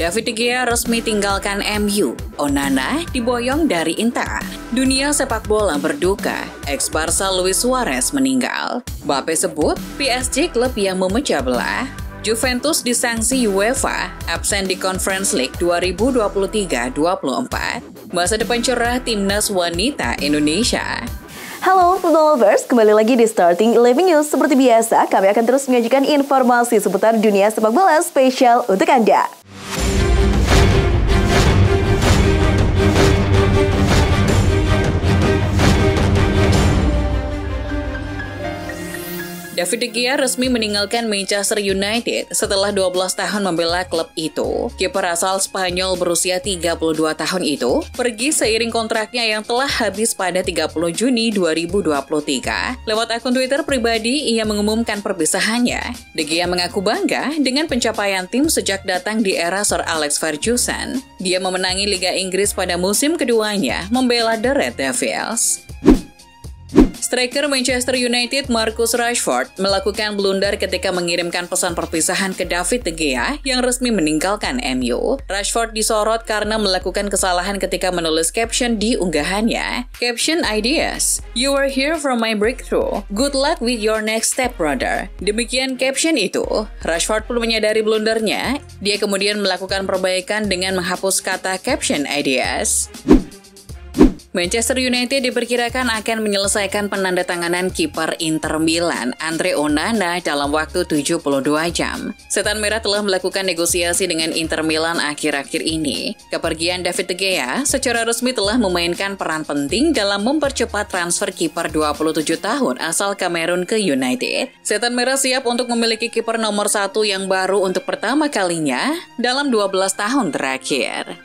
David De Gea resmi tinggalkan MU. Onana diboyong dari Inter. Dunia sepak bola berduka. Ex-Barca Luis Suarez meninggal. Mbappe sebut PSG klub yang memecah belah. Juventus disanksi UEFA, absen di Conference League 2023-24. Masa depan cerah timnas wanita Indonesia. Halo football lovers, kembali lagi di Starting 11 News. Seperti biasa, kami akan terus menyajikan informasi seputar dunia sepak bola spesial untuk Anda. David De Gea resmi meninggalkan Manchester United setelah 12 tahun membela klub itu. Kiper asal Spanyol berusia 32 tahun itu pergi seiring kontraknya yang telah habis pada 30 Juni 2023. Lewat akun Twitter pribadi, ia mengumumkan perpisahannya. De Gea mengaku bangga dengan pencapaian tim sejak datang di era Sir Alex Ferguson. Dia memenangi Liga Inggris pada musim keduanya, membela The Red Devils. Striker Manchester United Marcus Rashford melakukan blunder ketika mengirimkan pesan perpisahan ke David De Gea yang resmi meninggalkan MU. Rashford disorot karena melakukan kesalahan ketika menulis caption di unggahannya. Caption ideas, "You were here from my breakthrough. Good luck with your next step, brother." Demikian caption itu. Rashford pun menyadari blundernya. Dia kemudian melakukan perbaikan dengan menghapus kata caption ideas. Manchester United diperkirakan akan menyelesaikan penandatanganan kiper Inter Milan, Andre Onana, dalam waktu 72 jam. Setan Merah telah melakukan negosiasi dengan Inter Milan akhir-akhir ini. Kepergian David De Gea secara resmi telah memainkan peran penting dalam mempercepat transfer kiper 27 tahun asal Kamerun ke United. Setan Merah siap untuk memiliki kiper nomor 1 yang baru untuk pertama kalinya dalam 12 tahun terakhir.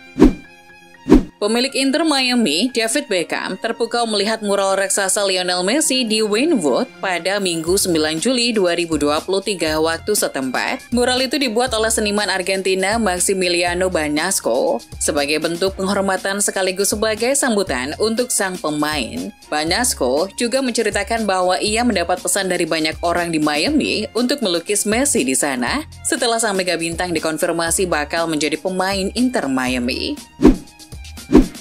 Pemilik Inter Miami, David Beckham, terpukau melihat mural raksasa Lionel Messi di Wynwood pada Minggu 9 Juli 2023 waktu setempat. Mural itu dibuat oleh seniman Argentina Maximiliano Banasco sebagai bentuk penghormatan sekaligus sebagai sambutan untuk sang pemain. Banasco juga menceritakan bahwa ia mendapat pesan dari banyak orang di Miami untuk melukis Messi di sana setelah sang mega bintang dikonfirmasi bakal menjadi pemain Inter Miami.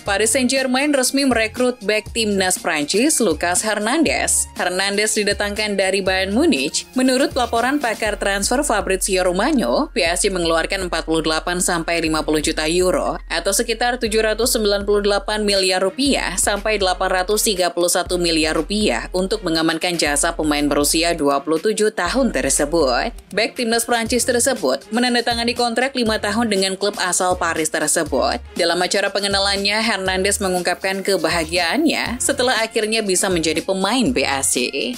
Paris Saint-Germain resmi merekrut bek timnas Prancis Lucas Hernandez. Hernandez didatangkan dari Bayern Munich. Menurut laporan pakar transfer Fabrizio Romano, PSG mengeluarkan 48-50 juta euro atau sekitar 798 miliar rupiah sampai 831 miliar rupiah untuk mengamankan jasa pemain berusia 27 tahun tersebut. Bek timnas Prancis tersebut menandatangani kontrak 5 tahun dengan klub asal Paris tersebut. Dalam acara pengenalannya, Hernandez mengungkapkan kebahagiaannya setelah akhirnya bisa menjadi pemain PSG.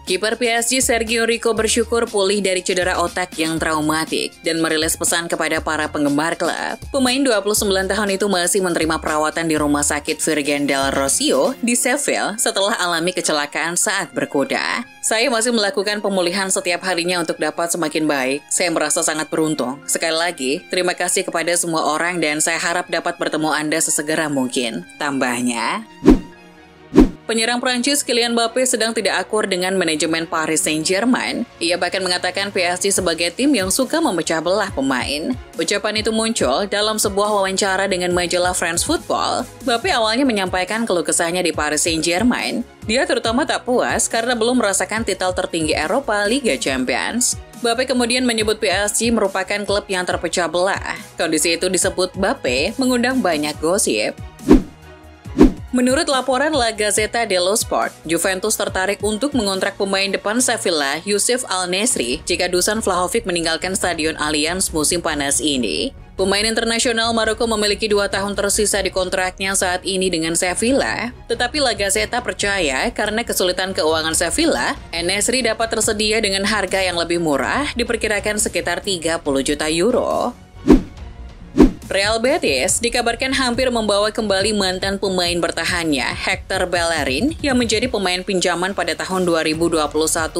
Kiper PSG Sergio Rico bersyukur pulih dari cedera otak yang traumatik dan merilis pesan kepada para penggemar klub. Pemain 29 tahun itu masih menerima perawatan di Rumah Sakit Virgen del Rocío di Seville setelah alami kecelakaan saat berkuda. "Saya masih melakukan pemulihan setiap harinya untuk dapat semakin baik. Saya merasa sangat beruntung. Sekali lagi, terima kasih kepada semua orang dan saya harap dapat bertemu Anda sesegera mungkin," tambahnya. Penyerang Prancis Kylian Mbappe sedang tidak akur dengan manajemen Paris Saint-Germain. Ia bahkan mengatakan PSG sebagai tim yang suka memecah belah pemain. Ucapan itu muncul dalam sebuah wawancara dengan majalah France Football. Mbappe awalnya menyampaikan keluh kesahnya di Paris Saint-Germain. Dia terutama tak puas karena belum merasakan titel tertinggi Eropa Liga Champions. Mbappe kemudian menyebut PSG merupakan klub yang terpecah belah. Kondisi itu disebut Mbappe mengundang banyak gosip. Menurut laporan La Gazzetta dello Sport, Juventus tertarik untuk mengontrak pemain depan Sevilla Yusuf Al-Nesri jika Dusan Vlahovic meninggalkan Stadion Allianz musim panas ini. Pemain internasional Maroko memiliki 2 tahun tersisa di kontraknya saat ini dengan Sevilla. Tetapi La Gazzetta percaya karena kesulitan keuangan Sevilla, Al-Nesri dapat tersedia dengan harga yang lebih murah, diperkirakan sekitar 30 juta euro. Real Betis dikabarkan hampir membawa kembali mantan pemain bertahannya Hector Bellerin yang menjadi pemain pinjaman pada tahun 2021-22.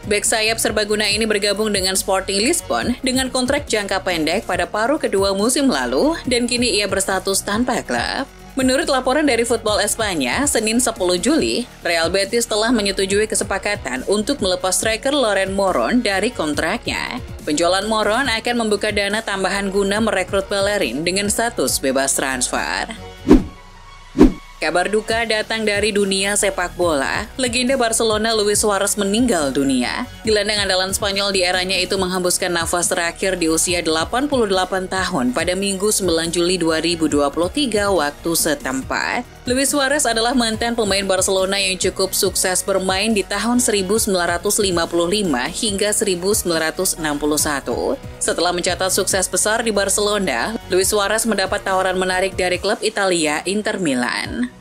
Bek sayap serbaguna ini bergabung dengan Sporting Lisbon dengan kontrak jangka pendek pada paruh kedua musim lalu dan kini ia berstatus tanpa klub. Menurut laporan dari Football Espanya, Senin 10 Juli, Real Betis telah menyetujui kesepakatan untuk melepas striker Loren Moron dari kontraknya. Penjualan Moron akan membuka dana tambahan guna merekrut Bellerin dengan status bebas transfer. Kabar duka datang dari dunia sepak bola. Legenda Barcelona Luis Suarez meninggal dunia. Gelandang andalan Spanyol di eranya itu menghembuskan nafas terakhir di usia 88 tahun pada Minggu 9 Juli 2023 waktu setempat. Luis Suarez adalah mantan pemain Barcelona yang cukup sukses bermain di tahun 1955 hingga 1961. Setelah mencatat sukses besar di Barcelona, Luis Suarez mendapat tawaran menarik dari klub Italia Inter Milan.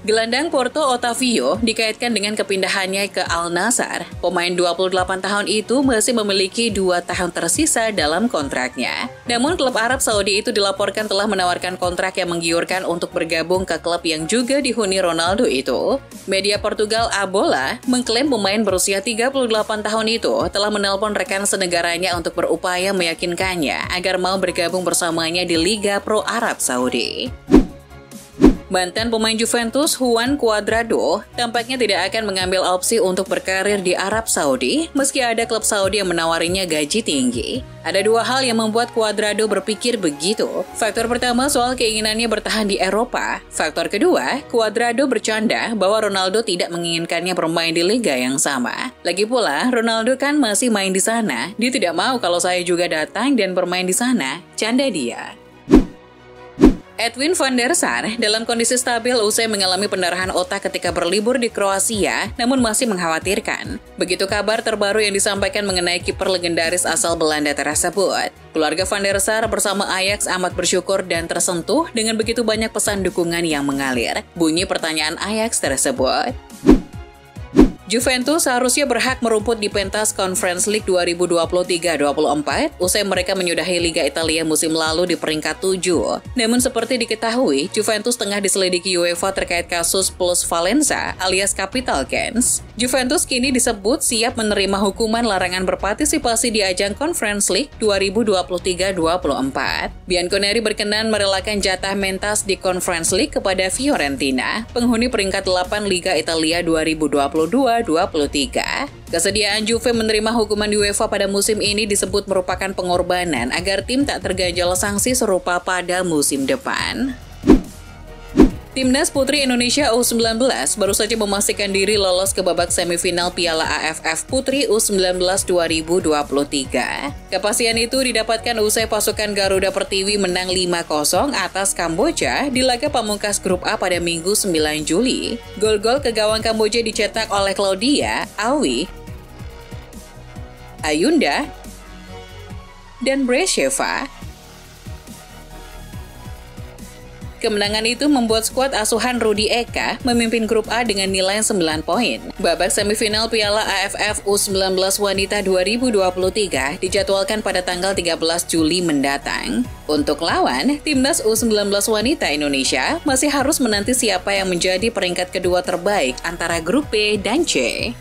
Gelandang Porto Otavio dikaitkan dengan kepindahannya ke Al Nassr. Pemain 28 tahun itu masih memiliki 2 tahun tersisa dalam kontraknya. Namun klub Arab Saudi itu dilaporkan telah menawarkan kontrak yang menggiurkan untuk bergabung ke klub yang juga dihuni Ronaldo itu. Media Portugal A Bola mengklaim pemain berusia 38 tahun itu telah menelpon rekan senegaranya untuk berupaya meyakinkannya agar mau bergabung bersamanya di Liga Pro Arab Saudi. Mantan pemain Juventus Juan Cuadrado tampaknya tidak akan mengambil opsi untuk berkarir di Arab Saudi meski ada klub Saudi yang menawarinya gaji tinggi. Ada 2 hal yang membuat Cuadrado berpikir begitu. Faktor pertama soal keinginannya bertahan di Eropa. Faktor kedua, Cuadrado bercanda bahwa Ronaldo tidak menginginkannya bermain di liga yang sama. Lagi pula, Ronaldo kan masih main di sana. Dia tidak mau kalau saya juga datang dan bermain di sana. Canda dia. Edwin van der Sar dalam kondisi stabil usai mengalami pendarahan otak ketika berlibur di Kroasia, namun masih mengkhawatirkan. Begitu kabar terbaru yang disampaikan mengenai kiper legendaris asal Belanda tersebut. Keluarga van der Sar bersama Ajax amat bersyukur dan tersentuh dengan begitu banyak pesan dukungan yang mengalir. Bunyi pertanyaan Ajax tersebut. Juventus seharusnya berhak merumput di pentas Conference League 2023-24 usai mereka menyudahi Liga Italia musim lalu di peringkat 7. Namun seperti diketahui, Juventus tengah diselidiki UEFA terkait kasus Plus Valenza alias Capital Gains. Juventus kini disebut siap menerima hukuman larangan berpartisipasi di ajang Conference League 2023-24. Bianconeri berkenan merelakan jatah mentas di Conference League kepada Fiorentina, penghuni peringkat 8 Liga Italia 2022-23. Kesediaan Juve menerima hukuman UEFA pada musim ini disebut merupakan pengorbanan agar tim tak terganjal sanksi serupa pada musim depan. Timnas Putri Indonesia U19 baru saja memastikan diri lolos ke babak semifinal Piala AFF Putri U19 2023. Kepastian itu didapatkan usai pasukan Garuda Pertiwi menang 5-0 atas Kamboja di laga pamungkas grup A pada Minggu 9 Juli. Gol-gol ke gawang Kamboja dicetak oleh Claudia, Awi, Ayunda, dan Bresheva. Kemenangan itu membuat skuad asuhan Rudi Eka memimpin grup A dengan nilai 9 poin. Babak semifinal Piala AFF U19 Wanita 2023 dijadwalkan pada tanggal 13 Juli mendatang. Untuk lawan, Timnas U19 Wanita Indonesia masih harus menanti siapa yang menjadi peringkat kedua terbaik antara grup B dan C.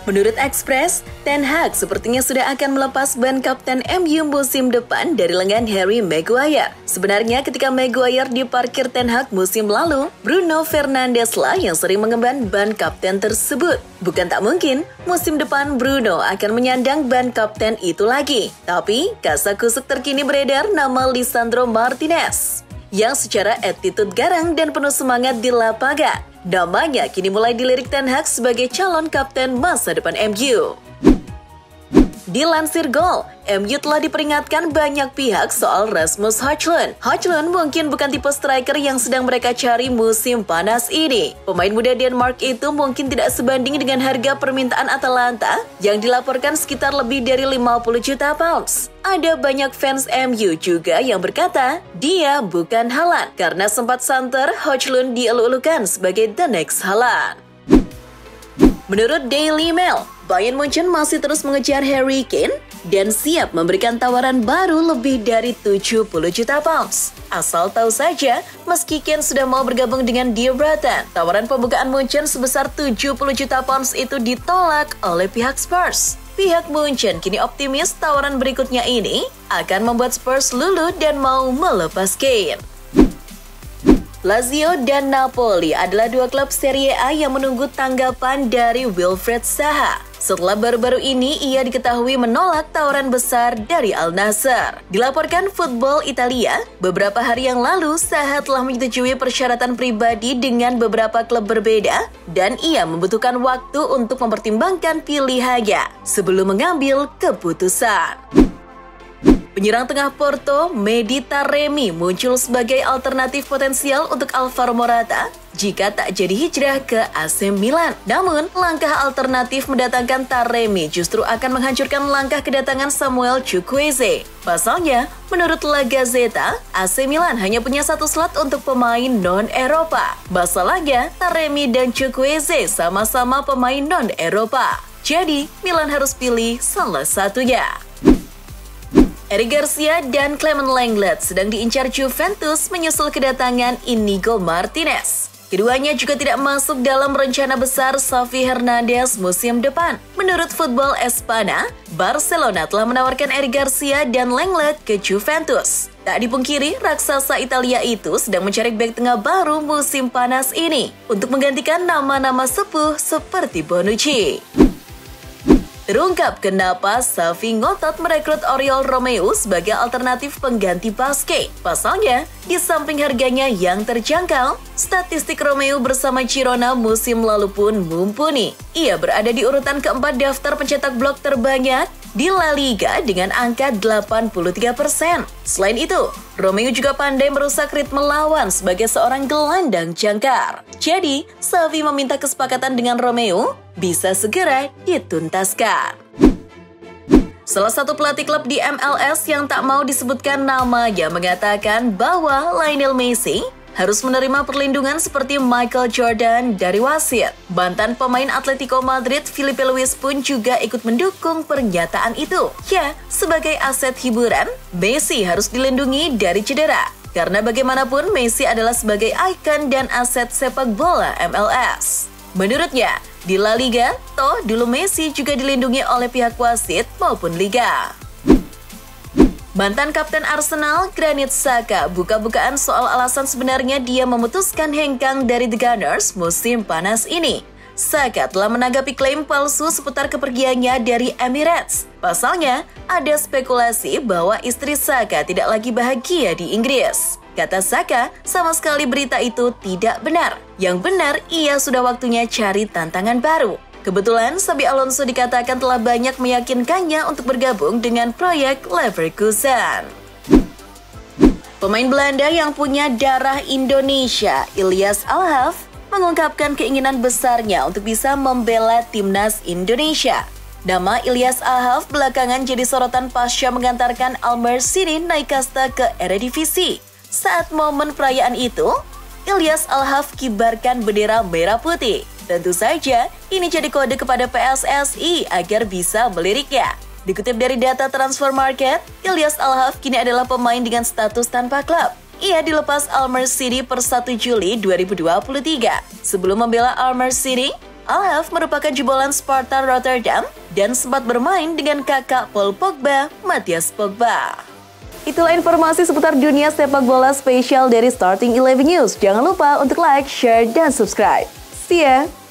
Menurut Express, Ten Hag sepertinya sudah akan melepas ban kapten MU musim depan dari lengan Harry Maguire. Sebenarnya ketika Maguire diparkir Ten Hag musim lalu, Bruno Fernandes lah yang sering mengemban ban kapten tersebut. Bukan tak mungkin, musim depan Bruno akan menyandang ban kapten itu lagi. Tapi, kasak-kusuk terkini beredar nama Lisandro Martinez, yang secara attitude garang dan penuh semangat di lapangan. Namanya kini mulai dilirik Ten Hag sebagai calon kapten masa depan MU. Dilansir Goal, MU telah diperingatkan banyak pihak soal Rasmus Højlund. Højlund mungkin bukan tipe striker yang sedang mereka cari musim panas ini. Pemain muda Denmark itu mungkin tidak sebanding dengan harga permintaan Atalanta yang dilaporkan sekitar lebih dari 50 juta pounds. Ada banyak fans MU juga yang berkata dia bukan Haaland karena sempat santer Højlund dielu-elukan sebagai the next Haaland. Menurut Daily Mail, Bayern Munchen masih terus mengejar Harry Kane dan siap memberikan tawaran baru lebih dari 70 juta pounds. Asal tahu saja, meski Kane sudah mau bergabung dengan Die Brighton, tawaran pembukaan Munchen sebesar 70 juta pounds itu ditolak oleh pihak Spurs. Pihak Munchen kini optimis tawaran berikutnya ini akan membuat Spurs luluh dan mau melepas Kane. Lazio dan Napoli adalah dua klub Serie A yang menunggu tanggapan dari Wilfried Zaha. Setelah baru-baru ini ia diketahui menolak tawaran besar dari Al Nassr. Dilaporkan Football Italia, beberapa hari yang lalu Zaha telah menyetujui persyaratan pribadi dengan beberapa klub berbeda dan ia membutuhkan waktu untuk mempertimbangkan pilihannya sebelum mengambil keputusan. Penyerang tengah Porto, Mehdi Taremi muncul sebagai alternatif potensial untuk Alvaro Morata jika tak jadi hijrah ke AC Milan. Namun, langkah alternatif mendatangkan Taremi justru akan menghancurkan langkah kedatangan Samuel Chukwueze. Pasalnya, menurut La Gazzetta, AC Milan hanya punya satu slot untuk pemain non-Eropa. Masalahnya, Taremi dan Chukwueze sama-sama pemain non-Eropa. Jadi, Milan harus pilih salah satunya. Eric Garcia dan Clement Lenglet sedang diincar Juventus menyusul kedatangan Inigo Martinez. Keduanya juga tidak masuk dalam rencana besar Xavi Hernandez musim depan. Menurut Football Espana, Barcelona telah menawarkan Eric Garcia dan Lenglet ke Juventus. Tak dipungkiri, raksasa Italia itu sedang mencari bek tengah baru musim panas ini untuk menggantikan nama-nama sepuh seperti Bonucci. Terungkap kenapa Xavi ngotot merekrut Oriol Romeu sebagai alternatif pengganti Busquets. Pasalnya, di samping harganya yang terjangkau, statistik Romeu bersama Girona musim lalu pun mumpuni. Ia berada di urutan keempat daftar pencetak blok terbanyak di La Liga dengan angka 83%. Selain itu, Romeu juga pandai merusak ritme lawan sebagai seorang gelandang jangkar. Jadi, Xavi meminta kesepakatan dengan Romeu bisa segera dituntaskan. Salah satu pelatih klub di MLS yang tak mau disebutkan namanya mengatakan bahwa Lionel Messi harus menerima perlindungan seperti Michael Jordan dari wasit. Mantan pemain Atletico Madrid, Filipe Luis pun juga ikut mendukung pernyataan itu. Ya, sebagai aset hiburan, Messi harus dilindungi dari cedera. Karena bagaimanapun Messi adalah sebagai ikon dan aset sepak bola MLS. Menurutnya, di La Liga, toh dulu Messi juga dilindungi oleh pihak wasit maupun liga. Mantan kapten Arsenal, Granit Xhaka, buka-bukaan soal alasan sebenarnya dia memutuskan hengkang dari The Gunners musim panas ini. Xhaka telah menanggapi klaim palsu seputar kepergiannya dari Emirates. Pasalnya, ada spekulasi bahwa istri Xhaka tidak lagi bahagia di Inggris. Kata Xhaka, sama sekali berita itu tidak benar. Yang benar, ia sudah waktunya cari tantangan baru. Kebetulan, Xabi Alonso dikatakan telah banyak meyakinkannya untuk bergabung dengan proyek Leverkusen. Pemain Belanda yang punya darah Indonesia, Ilyas Alhaf, mengungkapkan keinginan besarnya untuk bisa membela timnas Indonesia. Nama Ilyas Alhaf belakangan jadi sorotan pasca mengantarkan Al Mersyri naik kasta ke Eredivisie. Saat momen perayaan itu, Ilyas Alhaf kibarkan bendera merah putih. Tentu saja, ini jadi kode kepada PSSI agar bisa meliriknya. Dikutip dari data transfer market, Ilyas Alhaf kini adalah pemain dengan status tanpa klub. Ia dilepas Al Mersyri per 1 Juli 2023. Sebelum membela Al Mersyri, Alhaf merupakan jebolan Sparta Rotterdam dan sempat bermain dengan kakak Paul Pogba, Matthias Pogba. Itulah informasi seputar dunia sepak bola spesial dari Starting 11 News. Jangan lupa untuk like, share, dan subscribe. See ya!